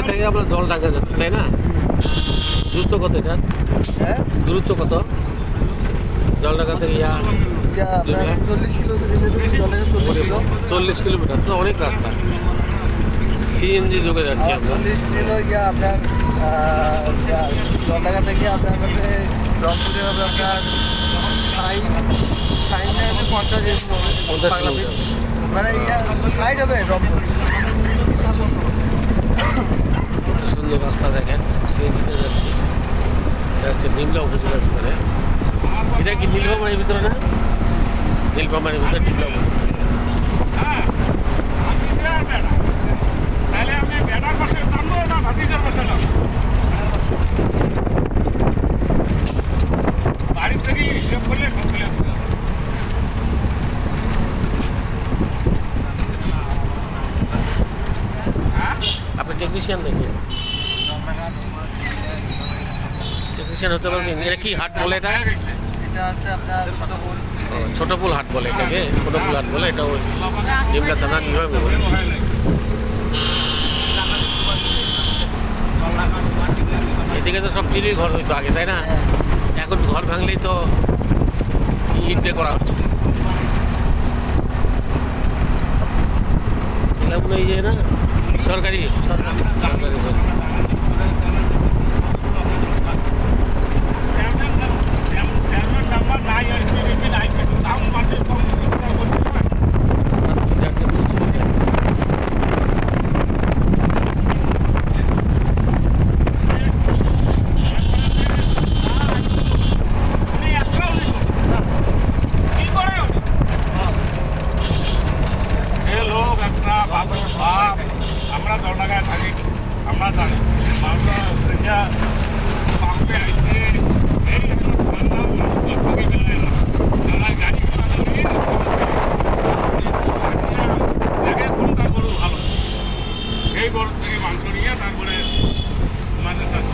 থেকে আপনার জল ডাকা যাচ্ছে, তাই না? দূরত্ব কত এটা? হ্যাঁ, দূরত্ব কত জল ডাকা থেকে? আপনার 40 কিলো থেকে 40 কিলোমিটার তো অনেক রাস্তা। সিএনজি যুগে যাচ্ছি আমরা। 40 কিলো আপনার জলঢাকা থেকে আপনার কাছে রংপুরে হবে আপনার 50 কিলোমিটার। মানে 60 হবে রংপুর। কত সুন্দর রাস্তা দেখেন, সিএনজিতে যাচ্ছি। এটা হচ্ছে নিমলা উপজেলার ভিতরে। এটা কি নীলফামারীর ভিতরে না? নীলফামারীর ভিতরে নিমলা উপজেলা। আপনি টেকনিশিয়ান নাকি? টেকনিশিয়ান হতে বলছেন। এটা কি হাট বলে? এটা এটা হচ্ছে আপনার ছোটপুল হাট বলে এটাকে। ছোটপুল হাট বলে। এটা ওই নিমলা থানা বিভাগে বলে। এদিকে তো সব টিনের ঘর হইতো আগে, তাই না? এখন ঘর ভাঙলেই তো ইট দিয়ে করা হচ্ছে। এটা মনে হয় না সরকারি সরকারি ঘর। আমরা জলঢাকায় থাকি, আমরা জানি এই গরু থেকে মাংস নিয়ে তারপরে মাঝে সাথে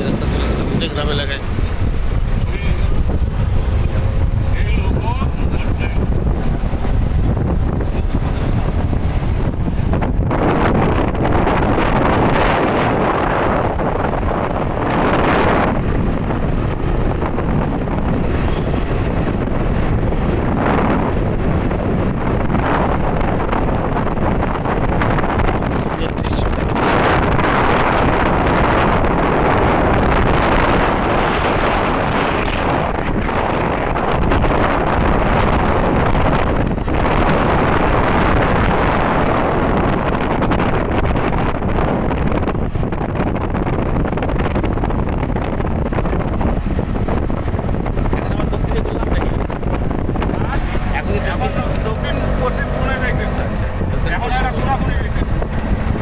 রাস্তা চলে গেছে গোটে গ্রাম এলাকায়।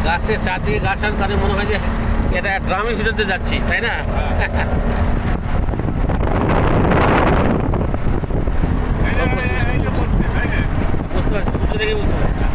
গাছের চারদিকে গাছের কারণে মনে হয় যে এটা ড্রামের ভিতর দিয়ে যাচ্ছি, তাই না? বুঝতে পারছি, সূর্য দেখে বুঝতে পারছি।